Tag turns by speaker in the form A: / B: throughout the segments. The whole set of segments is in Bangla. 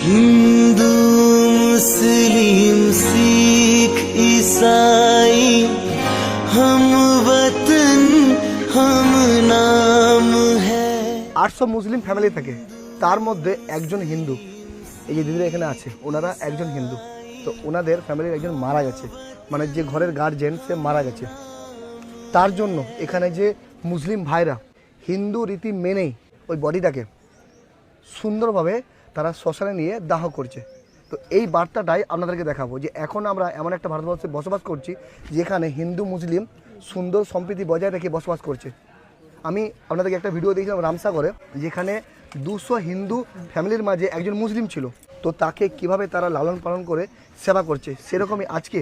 A: हिंदू मुस्लिम सिख ईसाई हम वतन हम नाम है।
B: 800 মুসলিম ফ্যামিলি থাকে, তার মধ্যে একজন হিন্দু। এই যে দিদিরা এখানে আছে, ওনারা একজন হিন্দু। তো ওনাদের ফ্যামিলির একজন মারা গেছে, মানে যে ঘরের গার্জেন সে মারা গেছে। তার জন্য এখানে যে মুসলিম ভাইরা হিন্দু রীতি মেনেই ওই বডিটাকে সুন্দরভাবে তারা শ্মশানে নিয়ে দাহ করছে। তো এই বার্তাটাই আপনাদেরকে দেখাবো যে এখন আমরা এমন একটা ভারতবর্ষে বসবাস করছি যেখানে হিন্দু মুসলিম সুন্দর সম্প্রীতি বজায় রেখে বসবাস করছে। আমি আপনাদেরকে একটা ভিডিও দেখছিলাম রামসাগরে, যেখানে 200 হিন্দু ফ্যামিলির মাঝে একজন মুসলিম ছিল। তো তাকে কিভাবে তারা লালন পালন করে সেবা করছে, সেরকমই আজকে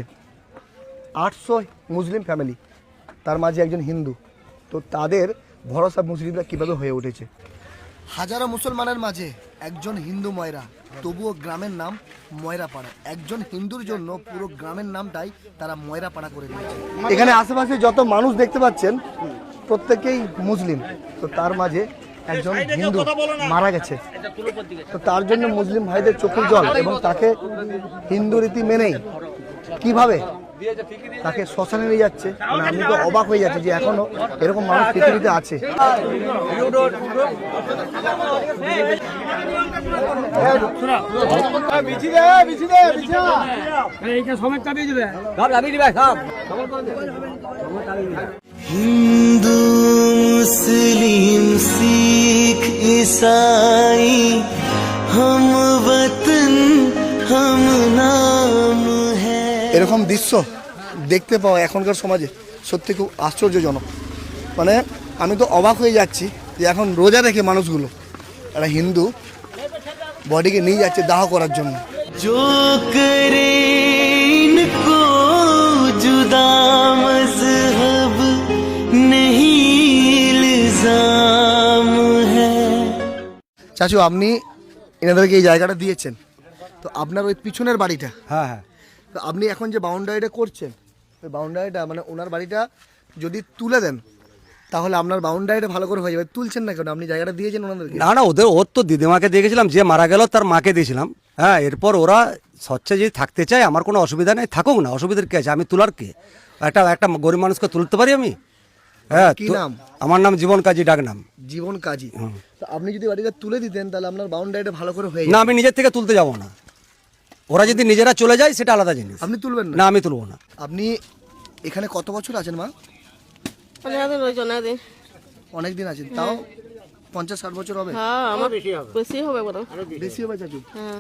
B: 800 মুসলিম ফ্যামিলি, তার মাঝে একজন হিন্দু। তো তাদের ভরসা মুসলিমরা কীভাবে হয়ে উঠেছে। হাজারো মুসলমানের মাঝে একজন হিন্দু ময়রা, তবুও গ্রামের নাম ময়রাপাড়া। একজন হিন্দুর জন্য পুরো গ্রামের নামটাই তারা ময়রাপাড়া করে দিয়েছে। এখানে আশেপাশে যত মানুষ দেখতে পাচ্ছেন প্রত্যেকেই মুসলিম। তো তার মাঝে একজন হিন্দু মারা গেছে। তো তার জন্য মুসলিম ভাইদের চোখের জল, এবং তাকে হিন্দু রীতি মেনেই কিভাবে তাকে শ্মশানে নিয়ে যাচ্ছে, মানে আমি তো অবাক হয়ে যাচ্ছি যে এখনো এরকম মানুষ পৃথিবীতে আছে।
A: हिंदू मुस्लिम सिख ईसाई हम वतन हम नाम है।
B: এরকম দৃশ্য দেখতে পাওয়া এখনকার সমাজে সত্যি খুব আশ্চর্যজনক। মানে আমি তো অবাক হয়ে যাচ্ছি যে এখন রোজা রেখে মানুষগুলো একটা হিন্দু বডিকে নিয়ে যাচ্ছে দাহ করার জন্য।
A: जो करे इनको जुदा मजहब नहीं इल्जाम है।
B: চাচু, আপনি এনাদেরকে এই জায়গাটা দিয়েছেন, তো আপনার ওই পিছনের বাড়িটা,
C: হ্যাঁ হ্যাঁ,
B: তো আপনি এখন যে বাউন্ডারিটা করছেন, ওই বাউন্ডারিটা মানে ওনার বাড়িটা যদি তুলে দেন তাহলে আপনার বাউন্ডারিটা ভালো করে হয়ে যাবে। তুলছেন না কেন? আপনি জায়গাটা দিয়েছেন ওনাদেরকে।
C: না না, ওর তো দিদিমাকে দিয়েছিলাম, যে মারা গেল তার মাকে দিয়েছিলাম। হ্যাঁ, এরপর ওরা স্বচ্ছে যদি থাকতে চায় আমার কোনো অসুবিধা নেই, থাকুক না, অসুবিধার কি আছে? আমি তোলার কে? একটা গরিব মানুষকে তুলতে পারি আমি? হ্যাঁ।
B: কি নাম?
C: আমার নাম জীবন কাজী, ডাক নাম
B: জীবন কাজী। তো আপনি যদি বাড়িটা তুলে দিতেন তাহলে আপনার বাউন্ডারিটা ভালো করে হয়ে
C: না,
B: যেত।
C: আমি নিজের থেকে তুলতে যাব না। ওরা যদি নিজেরা চলে যায় সেটা আলাদা জিনিস।
B: আপনি তুলবেন না?
C: না, আমি তুলবো না।
B: আপনি এখানে কত বছর আছেন মা? অনেক দিন আছেন, তাও 50-60 বছর হবে।
D: হ্যাঁ, আমার বেশি হবে,
B: বেশি হবে চাচু।